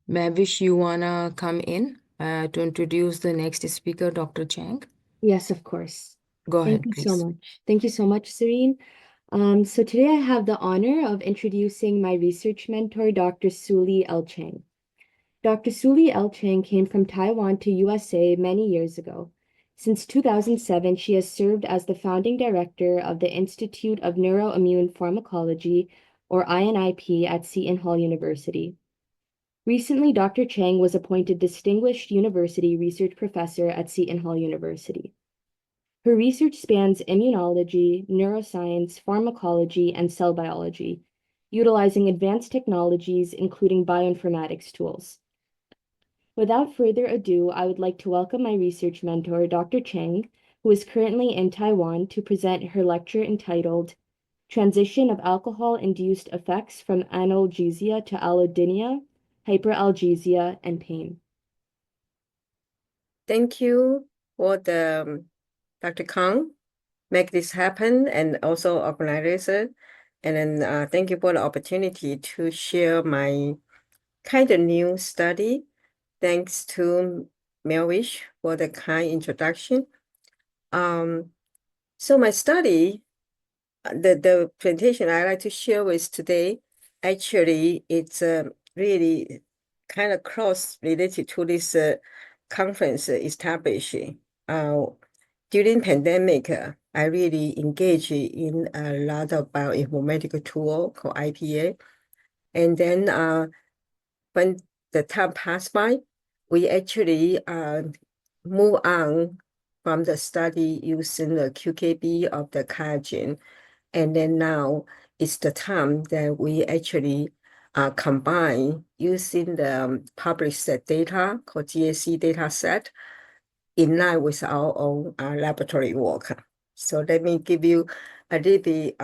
Mavish, you wanna come in to introduce the next speaker, Dr. Chang? Yes, of course. Go Thank ahead, you so please. much. Thank you so much, Serene. So today I have the honor of introducing my research mentor, Dr. Sulie L. Chang. Dr. Sulie L. Chang came from Taiwan to USA many years ago. Since 2007, she has served as the founding director of the Institute of Neuroimmune Pharmacology, or INIP, at Seton Hall University. Recently, Dr. Chang was appointed Distinguished University Research Professor at Seton Hall University. Her research spans immunology, neuroscience, pharmacology, and cell biology, utilizing advanced technologies, including bioinformatics tools. Without further ado, I would like to welcome my research mentor, Dr. Chang, who is currently in Taiwan to present her lecture entitled Transition of Alcohol-Induced Effects from Analgesia to Allodynia, Hyperalgesia, and Pain. Thank you for the Dr. Kang make this happen and also organize it. And then thank you for the opportunity to share my kind of new study. Thanks to Melvish for the kind introduction. So my study, the presentation I like to share with today, actually it's really kind of cross related to this conference established. During pandemic, I really engaged in a lot of bioinformatical tool called IPA. And then when the time passed by, we actually move on from the study using the QKB of the collagen. And then now it's the time that we actually combine using the published data called GAC data set in line with our own laboratory work. So let me give you a little bit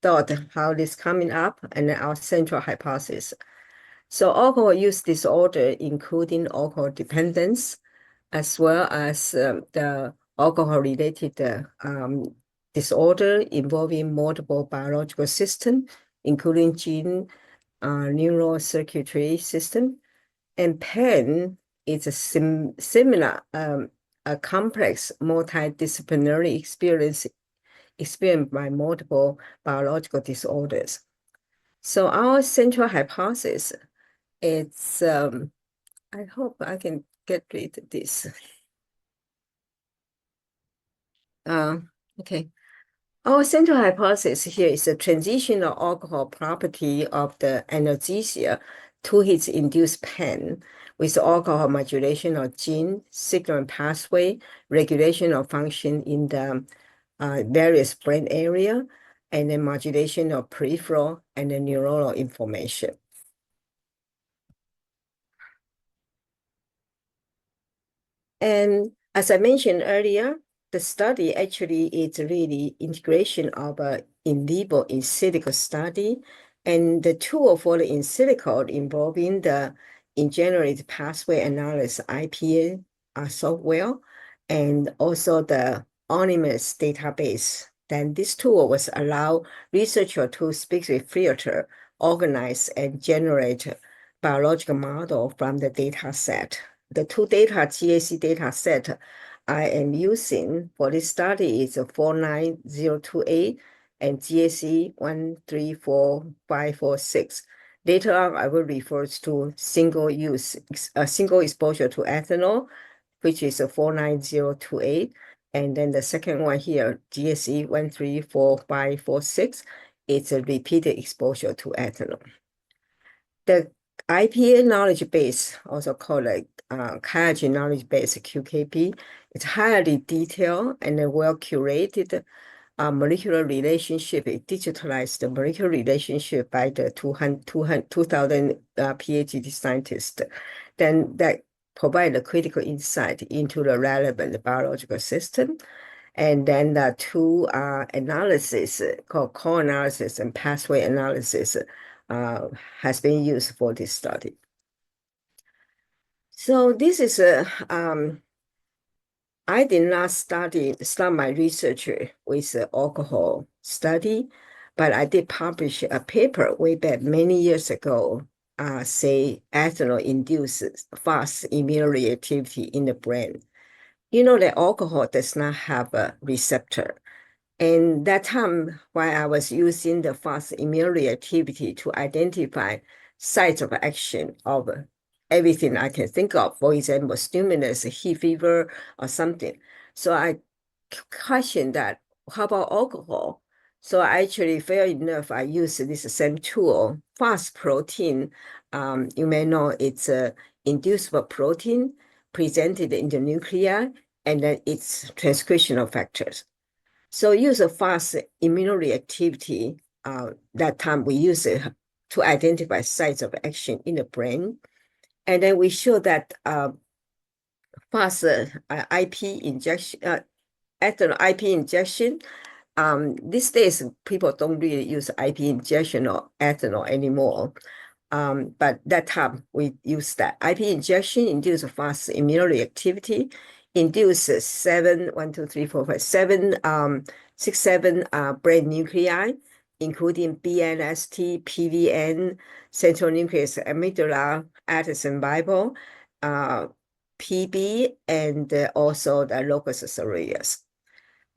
thought how this coming up and then our central hypothesis. So alcohol use disorder, including alcohol dependence, as well as the alcohol-related disorder involving multiple biological systems, including gene, neural circuitry system, and pain is a similar, a complex multidisciplinary experience experienced by multiple biological disorders. So our central hypothesis is, I hope I can get rid of this. Okay. Our central hypothesis here is the transitional alcohol property of the analgesia to its induced pain with alcohol modulation of gene, signaling pathway, regulation of function in the various brain area, and then modulation of peripheral and the neuronal information. And as I mentioned earlier, the study actually is really integration of a in vivo in silico study. And the tool for the in silico involving the in-generated pathway analysis IPA software and also the Onimus database. Then this tool was allow researcher to specifically filter, organize, and generate biological model from the data set. The two data GAC data set I am using for this study is 49028 and GAC 134546. Later on, I will refer to single exposure to ethanol, which is a 49028. And then the second one here, GAC 134546, it's a repeated exposure to ethanol. The IPA knowledge base, also called collagen knowledge base, QKB, it's highly detailed and well curated molecular relationship. It digitalized the molecular relationship by the 2,000 PhD scientists. Then that provide a critical insight into the relevant biological system. And then the two analysis called core analysis and pathway analysis has been used for this study. So this is I did not start my research with alcohol study, but I did publish a paper way back many years ago say ethanol induces fast immune reactivity in the brain. You know that alcohol does not have a receptor. And that time, while I was using the fast immune reactivity to identify sites of action of everything I can think of, for example, stimulus, heat fever, or something. So I questioned that, how about alcohol? So I actually, fair enough, I use this same tool, fast protein. You may know it's a inducible protein presented in the nuclei, and then its transcriptional factors. So use a fast immunoreactivity. That time we use it to identify sites of action in the brain. And then we show that fast IP injection, ethanol IP injection. These days, people don't really use IP injection or ethanol anymore. But that time we use that. IP injection induces fast immunoreactivity, induces 6, 7 brain nuclei, including BNST, PVN, central nucleus amygdala, Addison Bible, PB, and also the locus ceruleus.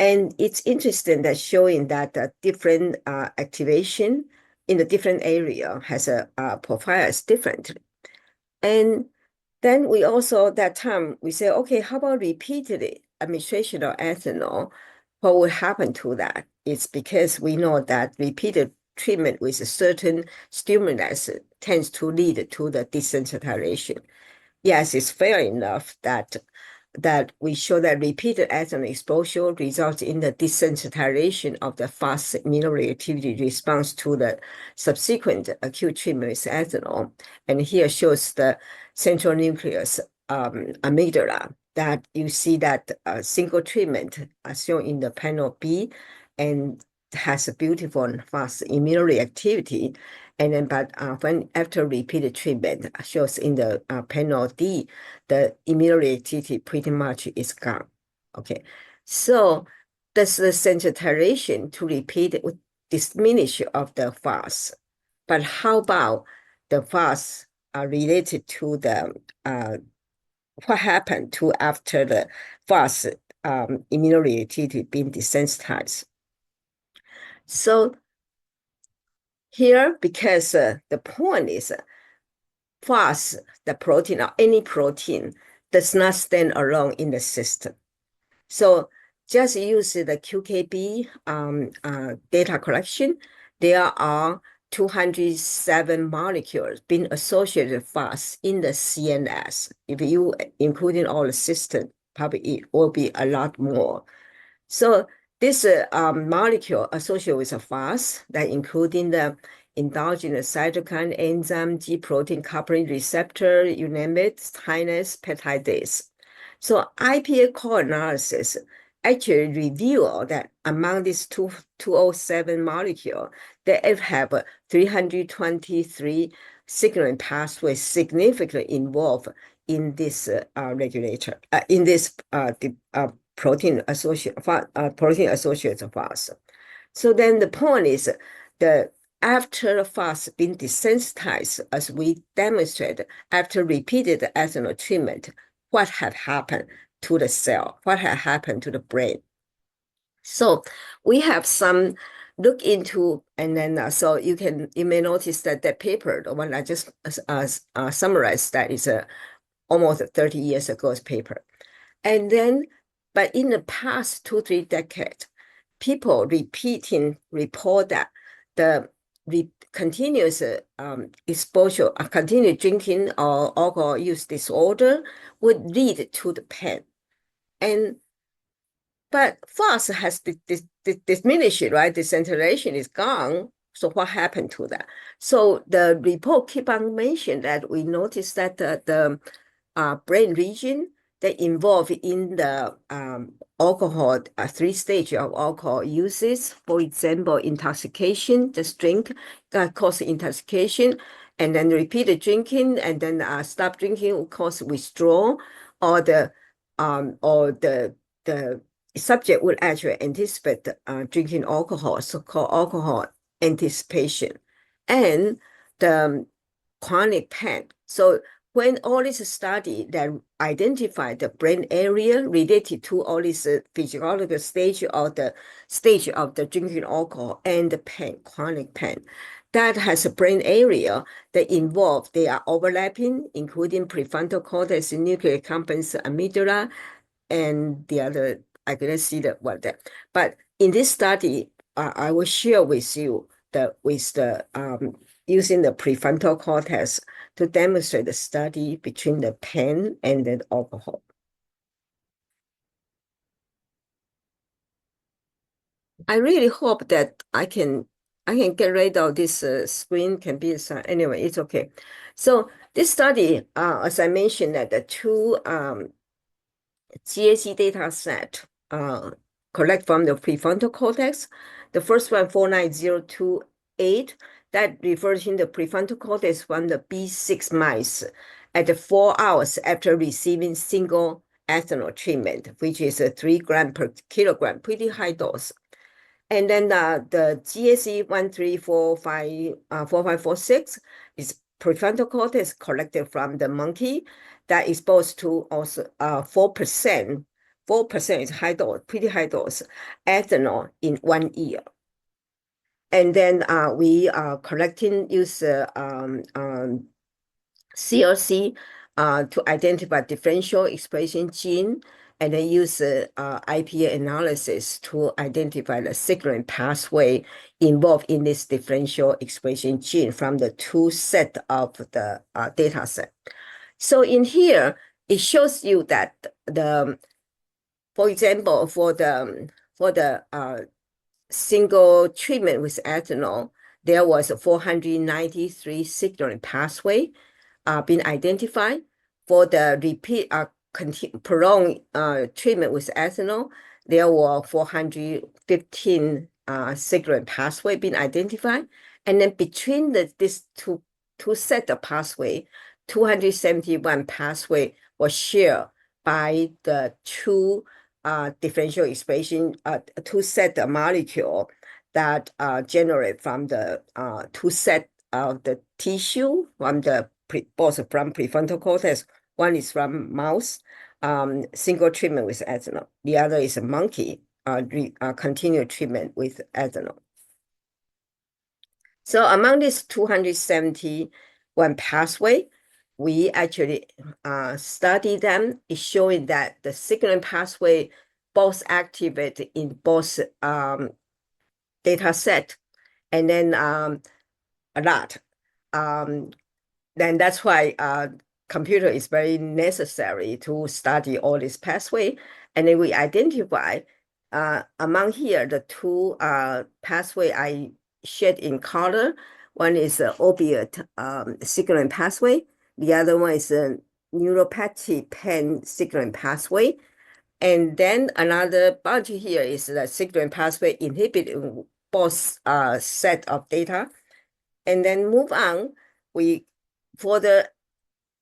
And it's interesting that showing that different activation in the different area has a profiles differently. And then we also, that time, we say, okay, how about repeated administration of ethanol? What will happen to that? It's because we know that repeated treatment with a certain stimulus tends to lead to the desensitization. Yes, it's fair enough that we show that repeated ethanol exposure results in the desensitization of the fast immunoreactivity response to the subsequent acute treatment with ethanol. And here shows the central nucleus amygdala, that you see that single treatment shown in the panel B and has a beautiful and fast immunoreactivity. And then, but when after repeated treatment shows in the panel D, the immunoreactivity pretty much is gone. Okay, so does the sensitization to repeat would diminish of the fast? But how about the fast related to the what happened to after the fast immunoreactivity being desensitized? So here, because the point is fast, the protein or any protein does not stand alone in the system. So just use the QKB data collection. There are 207 molecules being associated with fast in the CNS. If you including all the system, probably it will be a lot more. So this molecule associated with a fast that including the endogenous cytokine, enzyme, G protein coupling receptor, you name it, kinase, peptidase. So IPA core analysis actually reveal that among these 207 molecules, they have 323 signaling pathways significantly involved in this regulator, in this protein associated fast. So then the point is the after the fast being desensitized, as we demonstrated, after repeated ethanol treatment, what had happened to the cell, what had happened to the brain. So we have some look into, and then so you may notice that that paper, the one I just summarized, that is almost 30 years ago's paper. And then, but in the past 2-3 decades, people report that the continuous exposure, continued drinking or alcohol use disorder would lead to the pain. But fast has diminished, right? The sensitization is gone. So what happened to that? So the report keep on mentioning that we noticed that the brain region that involved in the alcohol, 3 stages of alcohol uses, for example, intoxication, just drink, cause intoxication, and then repeated drinking, and then stop drinking will cause withdrawal, or the subject would actually anticipate drinking alcohol, so-called alcohol anticipation. And the chronic pain. So when all this study that identified the brain area related to all this physiological stage of the drinking alcohol and the pain, chronic pain, that has a brain area that involve, they are overlapping, including prefrontal cortex, nuclear accumbens, amygdala, and the other, I couldn't see the what that. But in this study, I will share with you using the prefrontal cortex to demonstrate the study between the pain and the alcohol. I really hope that I can get rid of this screen can be assigned. Anyway, it's okay. So this study, as I mentioned, that the two GAC data set collect from the prefrontal cortex. The first one, 49028, that refers in the prefrontal cortex from the B6 mice at the 4 hours after receiving single ethanol treatment, which is a 3 gram per kilogram, pretty high dose. And then the GAC 1344546 is prefrontal cortex collected from the monkey that exposed to also 4%. 4% is high dose, pretty high dose, ethanol in 1 year. And then we are collecting use CLC to identify differential expression gene, and then use IPA analysis to identify the signaling pathway involved in this differential expression gene from the two set of the data set. So in here, it shows you that for example, for the single treatment with ethanol, there was a 493 signaling pathway been identified. For the repeat prolonged treatment with ethanol, there were 415 signaling pathway being identified. And then between these two set of pathway, 271 pathway was shared by the two differential expression, two set of molecule that generate from the two set of the tissue from the both from prefrontal cortex. One is from mouse, single treatment with ethanol. The other is a monkey, continued treatment with ethanol. So among these 271 pathway, we actually study them. It's showing that the signaling pathway both activate in both data set, and then a lot. Then that's why computer is very necessary to study all this pathway. And then we identify among here the two pathway I shade in color. One is opiate signaling pathway. The other one is a neuropathic pain signaling pathway. And then another bunch here is the signaling pathway inhibiting both set of data. And then move on, we further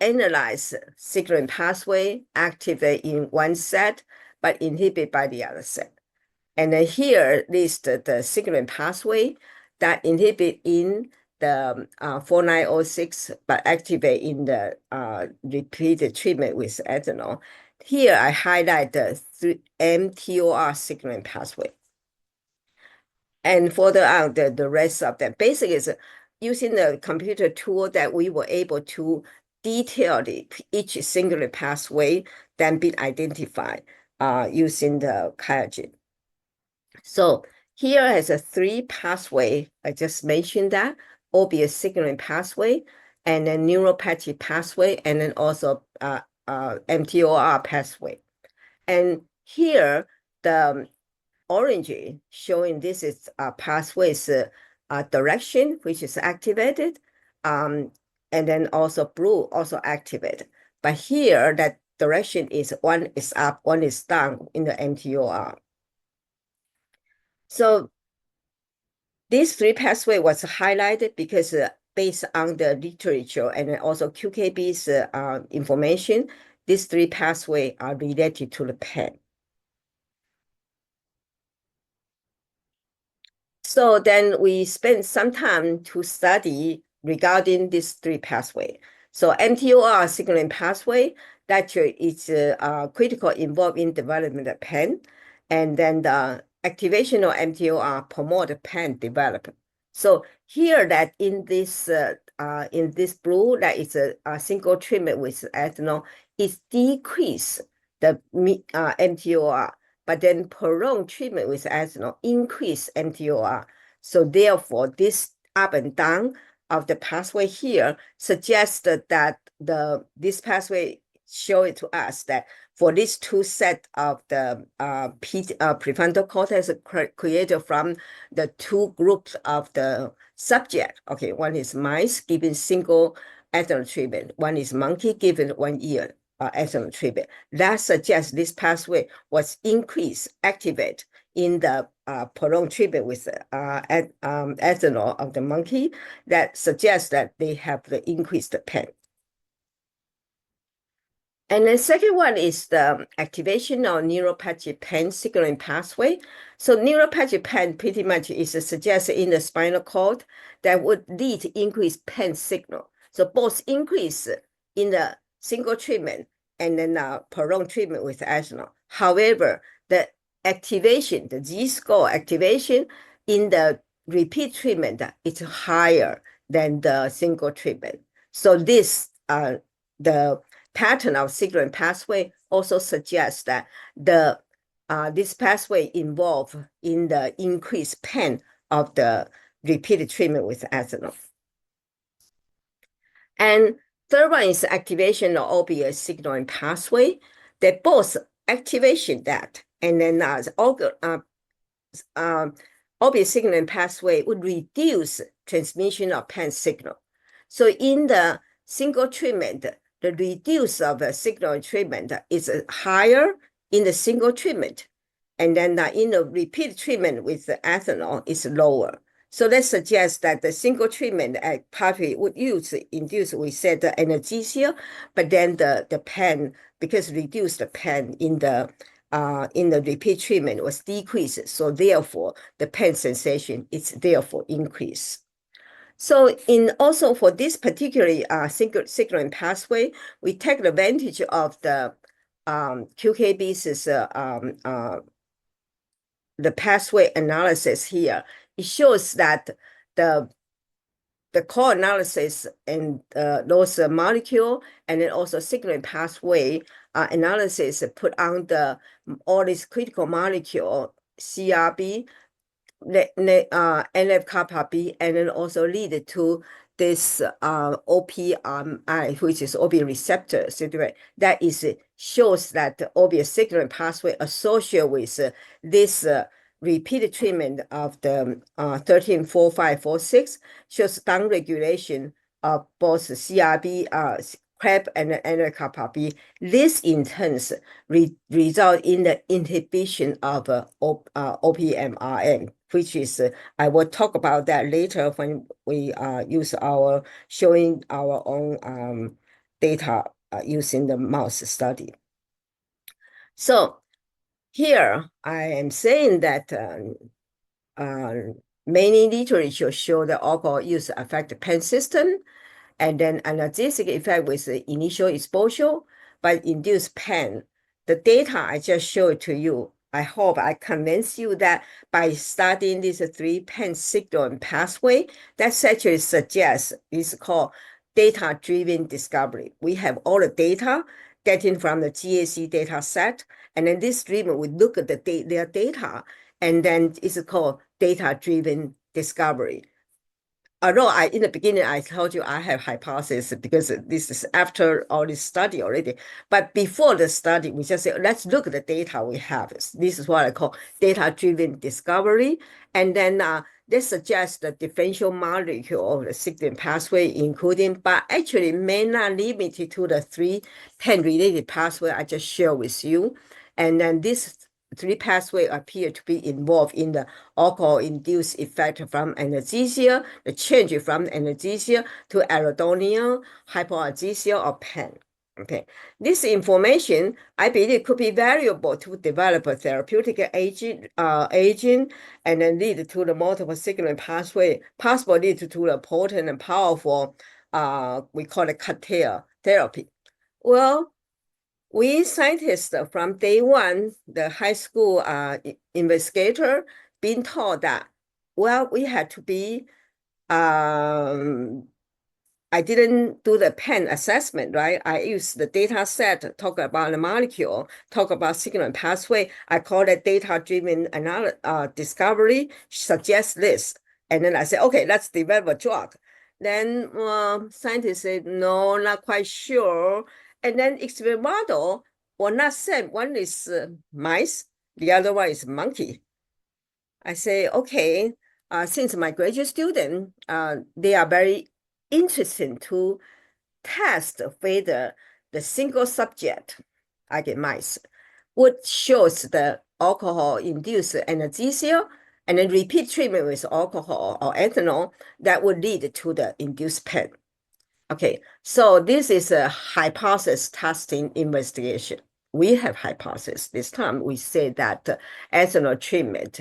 analyze signaling pathway activate in one set, but inhibit by the other set. And then here list the signaling pathway that inhibit in the 4906, but activate in the repeated treatment with ethanol. Here I highlight the mTOR signaling pathway. And further on, the rest of them. Basically, is using the computer tool that we were able to detail each singular pathway then be identified using the QIAGEN. So here has a 3 pathway. I just mentioned that, opiate signaling pathway, and then neuropathic pathway, and then also mTOR pathway. And here, the orange showing this is pathways direction, which is activated, and then also blue also activated. But here, that direction is one is up, one is down in the mTOR. So these 3 pathway was highlighted because based on the literature and also QKB's information, these 3 pathway are related to the pain. So then we spent some time to study regarding these three pathways. So mTOR signaling pathway that is critical involved in development of pain, and then the activation of mTOR promote pain development. So here that in this blue, that is a single treatment with ethanol, it decrease the mTOR, but then prolonged treatment with ethanol increase mTOR. So therefore, this up and down of the pathway here suggests that this pathway show it to us that for these two set of the prefrontal cortex created from the two groups of the subject. Okay, one is mice given single ethanol treatment, one is monkey given 1 year ethanol treatment. That suggests this pathway was increased, activate in the prolonged treatment with ethanol of the monkey, that suggests that they have the increased pain. And the second one is the activation of neuropathic pain signaling pathway. So neuropathic pain pretty much is suggested in the spinal cord that would lead to increased pain signal. So both increase in the single treatment and then prolonged treatment with ethanol. However, the activation, the Z-score activation in the repeat treatment is higher than the single treatment. So this, the pattern of signaling pathway also suggests that this pathway involved in the increased pain of the repeated treatment with ethanol. And third one is activation of opioid signaling pathway. That both activation that and then opioid signaling pathway would reduce transmission of pain signal. So in the single treatment, the reduce of the signal treatment is higher in the single treatment, and then in the repeat treatment with the ethanol is lower. So that suggests that the single treatment pathway would induce, we said, the anesthesia, but then the pain, because reduce the pain in the repeat treatment was decreased. So therefore, the pain sensation is therefore increased. So also for this particular signaling pathway, we take advantage of the QKB's the pathway analysis here. It shows that the core analysis and those molecule and then also signaling pathway analysis put on all these critical molecule CRB, NF-kappa B, and then also lead to this OPMI, which is opioid receptor cigarette. That is shows that the opioid signaling pathway associated with this repeated treatment of the 13-4-5-4-6 shows downregulation of both CRB, CREB, and NF-kappa B. This in turn result in the inhibition of OPMRN, which is, I will talk about that later when we use showing our own data using the mouse study. So here I am saying that many literature show that alcohol use affect the pain system, and then analgesic effect with the initial exposure, but induce pain. The data I just showed to you, I hope I convince you that by studying these three pain signal pathway, that actually suggests it's called data-driven discovery. We have all the data getting from the GAC data set, and then this treatment would look at their data, and then it's called data-driven discovery. Although in the beginning, I told you I have hypothesis because this is after all this study already. But before the study, we just say, let's look at the data we have. This is what I call data-driven discovery. And then they suggest the differential molecule of the signaling pathway, including, but actually may not limit it to the three pain-related pathway I just shared with you. And then this three pathways appear to be involved in the alcohol-induced effect from anesthesia, the change from anesthesia to anhedonia, hypoalgesia, or pain. Okay, this information, I believe, could be valuable to develop a therapeutic agent, and then lead to the multiple signaling pathway, possible lead to the potent and powerful, we call it cocktail therapy. Well, we scientists from day one, the high school investigator, been taught that, well, we had to be I didn't do the pen assessment, right? I used the data set, talk about the molecule, talk about signal and pathway. I call it data-driven discovery, suggest this. And then I said, okay, let's develop a drug. Then scientists said, no, not quite sure. And then experiment model were not same. One is mice, the other one is monkey. I say, okay, since my graduate student, they are very interested to test whether the single subject, I get mice, would shows the alcohol-induced anesthesia and then repeat treatment with alcohol or ethanol that would lead to the induced pain. Okay, so this is a hypothesis testing investigation. We have hypothesis. This time we say that ethanol treatment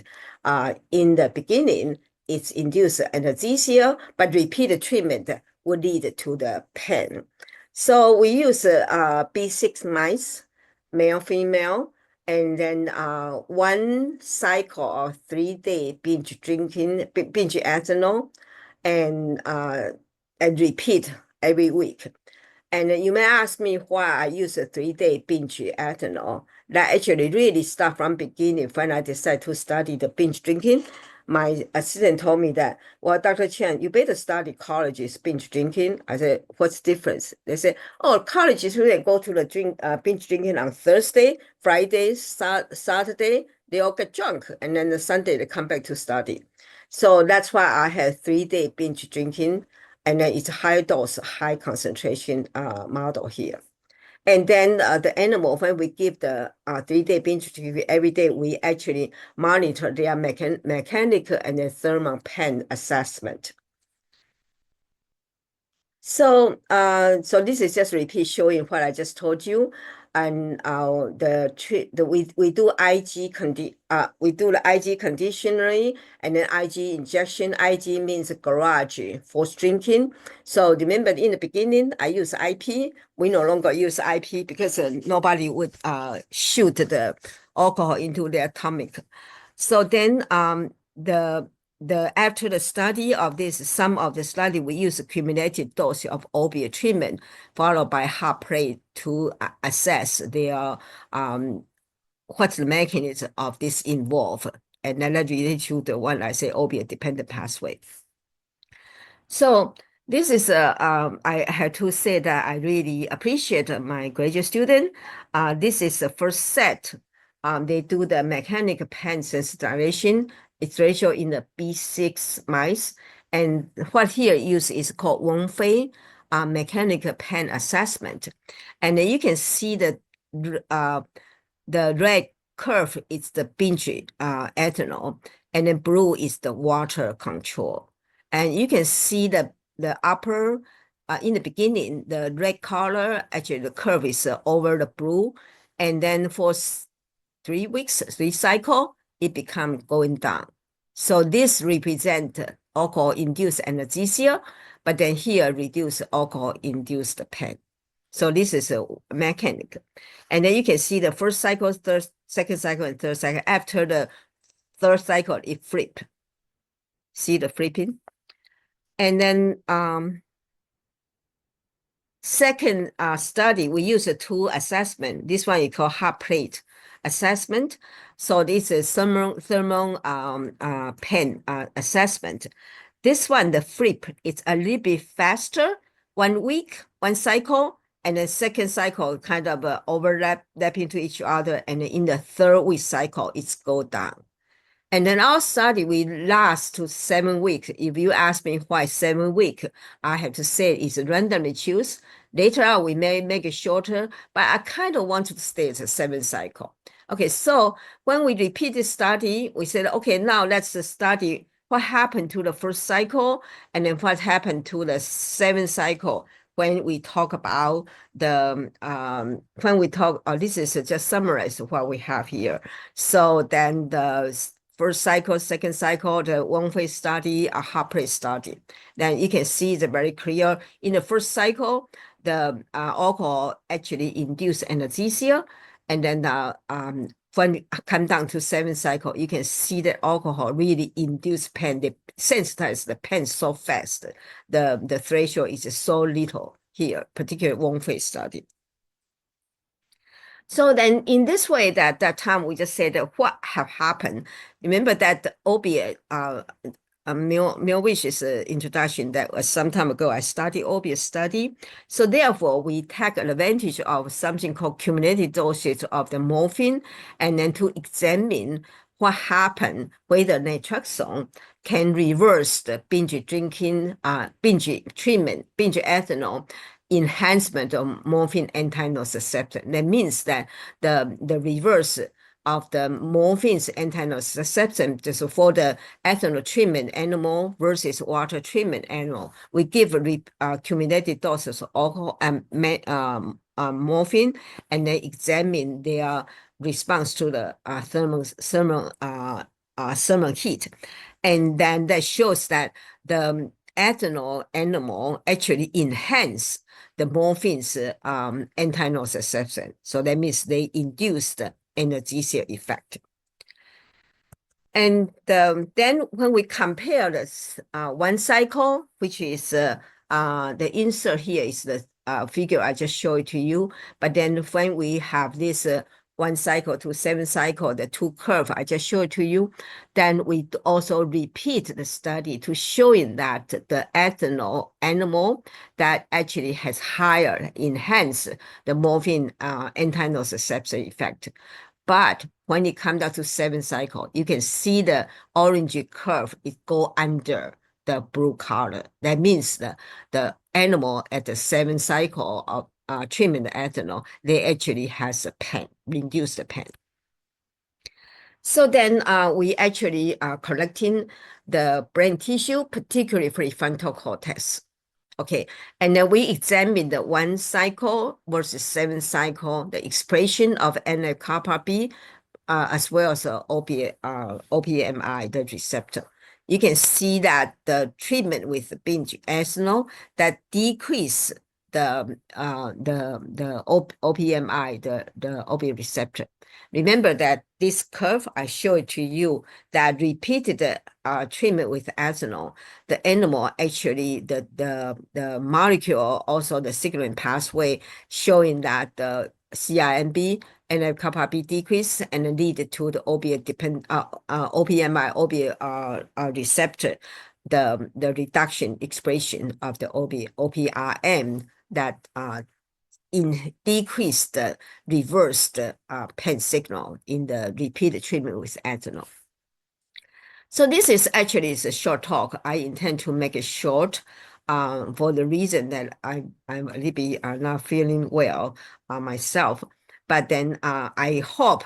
in the beginning, it's induced anesthesia, but repeated treatment would lead to the pain. So we use B6 mice, male, female, and then one cycle of 3-day binge ethanol, and repeat every week. And you may ask me why I use a 3-day binge ethanol. That actually really start from beginning when I decided to study the binge drinking. My assistant told me that, well, Dr. Chang, you better study college's binge drinking. I said, what's the difference? They said, oh, colleges really go to the binge drinking on Thursday, Friday, Saturday, they all get drunk. And then the Sunday they come back to study. So that's why I had 3-day binge drinking. And then it's a high dose, high concentration model here. And then the animal, when we give the 3-day binge treatment every day, we actually monitor their mechanical and the thermal pain assessment. So, so this is just repeat showing what I just told you, and we do we do the IG conditionally, and then IG injection. IG means garage for drinking. So remember, in the beginning, I use IP. We no longer use IP because nobody would shoot the alcohol into their stomach. So then, after the study of this, some of the study, we use a cumulative dose of opiate treatment followed by heart rate to assess their what's the mechanism of this involved, and then that related to the one I say opiate dependent pathway. So this is I had to say that I really appreciate my graduate student. This is the first set. They do the mechanical pain sensitization. It's ratio in the B6 mice. And what here used is called Wang-Fei mechanical pain assessment. And then you can see the red curve is the binge ethanol, and then blue is the water control. And you can see the upper, in the beginning, the red color, actually the curve is over the blue. And then for 3 weeks, 3 cycle, it becomes going down. So this represent alcohol-induced anesthesia, but then here reduce alcohol-induced pain. So this is a mechanic. And then you can see the first cycle, second cycle, and third cycle. After the third cycle, it flip. See the flipping? And then second study, we use a tool assessment. This one is called hot plate assessment. So this is thermal pain assessment. This one, the flip, it's a little bit faster. 1 week, 1 cycle, and the second cycle kind of overlap into each other. And in the third week cycle, it's go down. And then our study, we last to 7 weeks. If you ask me why 7 weeks, I have to say it's randomly choose. Later on, we may make it shorter, but I kind of want to stay at a 7 cycle. Okay, so when we repeat the study, we said, okay, now let's study what happened to the first cycle and then what happened to the 7th cycle when we talk about the when we talk, this is just summarize what we have here. So then the first cycle, second cycle, the one-phase study, a half-phase study. Then you can see it's very clear. In the first cycle, the alcohol actually induce anesthesia, and then when we come down to 7th cycle, you can see that alcohol really induce pain. They sensitize the pain so fast. The threshold is so little here, particularly one-phase study. So then in this way, that time we just said what have happened. Remember that the opiate, Milwish's introduction that was some time ago, I studied opiate study. So therefore, we take advantage of something called cumulative dosage of the morphine, and then to examine what happened, whether naltrexone can reverse the binge drinking, binge treatment, binge ethanol, enhancement of morphine antinociception. That means that the reverse of the morphine's antinociception just for the ethanol treatment animal versus water treatment animal. We give cumulative doses of alcohol and morphine, and then examine their response to the thermal heat. And then that shows that the ethanol animal actually enhance the morphine's antinociception. So that means they induce the anesthesia effect. And then when we compare this one cycle, which is the insert here is the figure I just showed to you. But then when we have this one cycle to 7 cycle, the 2 curve I just showed to you, then we also repeat the study to showing that the ethanol animal that actually has higher enhanced the morphine antinociception effect. But when it comes down to 7 cycle, you can see the orange curve, it go under the blue color. That means the animal at the 7 cycle of treatment ethanol, they actually has a pain, reduce the pain. So then we actually are collecting the brain tissue, particularly prefrontal cortex. Okay, and then we examine the 1 cycle versus 7 cycle, the expression of NF-kappa B, as well as OPMI, the receptor. You can see that the treatment with binge ethanol that decrease the OPMI, the opiate receptor. Remember that this curve I showed to you that repeated treatment with ethanol, the animal actually the molecule, also the signaling pathway showing that the CIMB and kappa B decrease and lead to the opiate OPMI opiate receptor, the reduction expression of the OPRM that decreased the reversed pain signal in the repeated treatment with ethanol. So this is actually a short talk. I intend to make it short for the reason that I'm a little bit not feeling well myself. But then I hope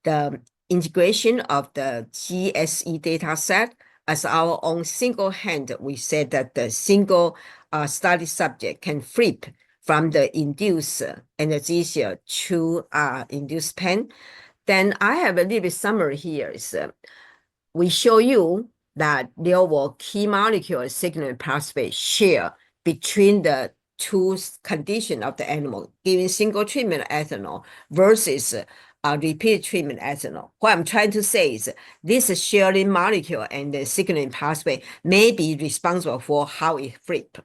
the integration of the GSE data set as our own single hand, we said that the single study subject can flip from the induced anesthesia to induced pain. Then I have a little bit summary here. Is we show you that there were key molecule signaling pathway share between the 2 conditions of the animal, giving single treatment ethanol versus repeat treatment ethanol. What I'm trying to say is this sharing molecule and the signaling pathway may be responsible for how it flips.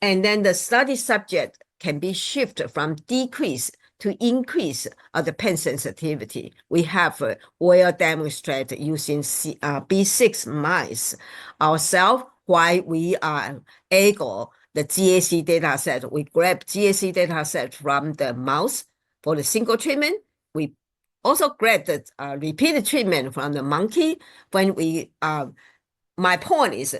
And then the study subject can be shifted from decrease to increase of the pain sensitivity. We have well demonstrated using B6 mice ourselves. Why we are able, the GAC data set, we grab GAC data set from the mouse for the single treatment. We also grab the repeated treatment from the monkey. When we, my point is,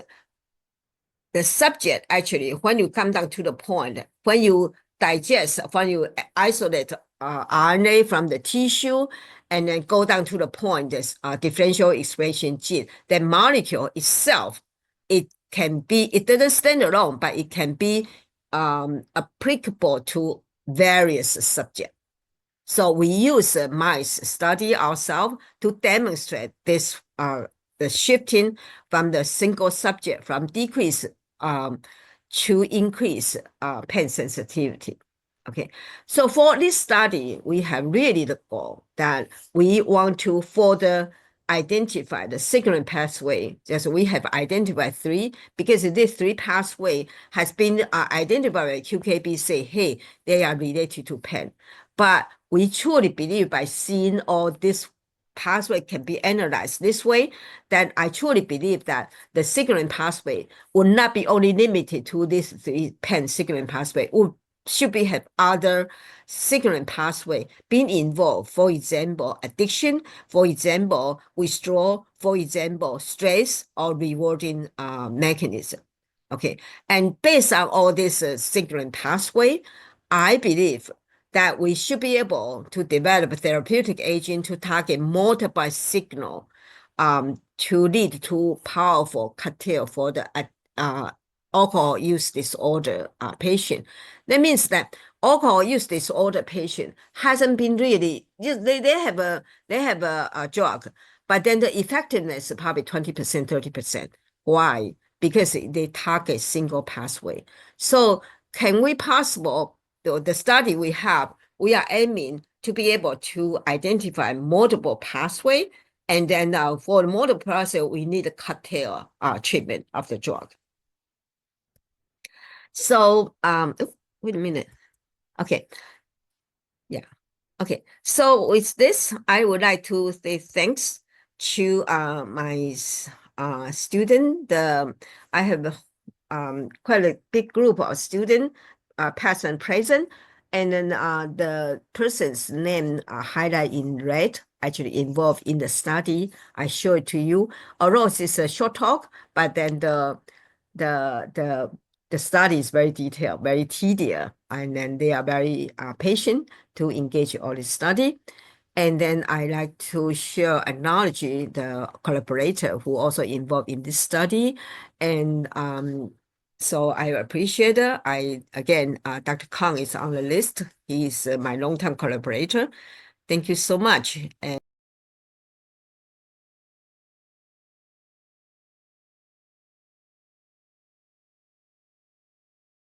the subject actually, when you come down to the point, when you digest, when you isolate RNA from the tissue, and then go down to the point, this differential expression gene, the molecule itself, it can be, it doesn't stand alone, but it can be applicable to various subjects. So we use a mice study ourselves to demonstrate this the shifting from the single subject from decrease to increase pain sensitivity. Okay, so for this study, we have really the goal that we want to further identify the signaling pathway. Just we have identified three, because this three pathway has been identified by QKB, say, hey, they are related to pain. But we truly believe by seeing all this pathway can be analyzed this way, then I truly believe that the signaling pathway will not be only limited to this three pain signaling pathway, should be have other signaling pathway being involved. For example, addiction, for example, withdrawal, for example, stress or rewarding mechanism. Okay, and based on all this signaling pathway, I believe that we should be able to develop a therapeutic agent to target multiple signal to lead to powerful curtail for the alcohol use disorder patient. That means that alcohol use disorder patient hasn't been really, they have a drug, but then the effectiveness is probably 20%, 30%. Why? Because they target single pathway. So can we possible, the study we have, we are aiming to be able to identify multiple pathway, and then for the multiple pathway, we need a cocktail treatment of the drug. So, wait a minute. Okay. Yeah. Okay. So with this, I would like to say thanks to my student. I have quite a big group of students, past and present, and then the person's name highlighted in red, actually involved in the study. I show it to you. Although it's a short talk, but then the study is very detailed, very tedious, and then they are very patient to engage in all this study. And then I like to acknowledge the collaborator who also involved in this study. And so I appreciate it. Again, Dr. Kang is on the list. He is my long-term collaborator. Thank you so much. And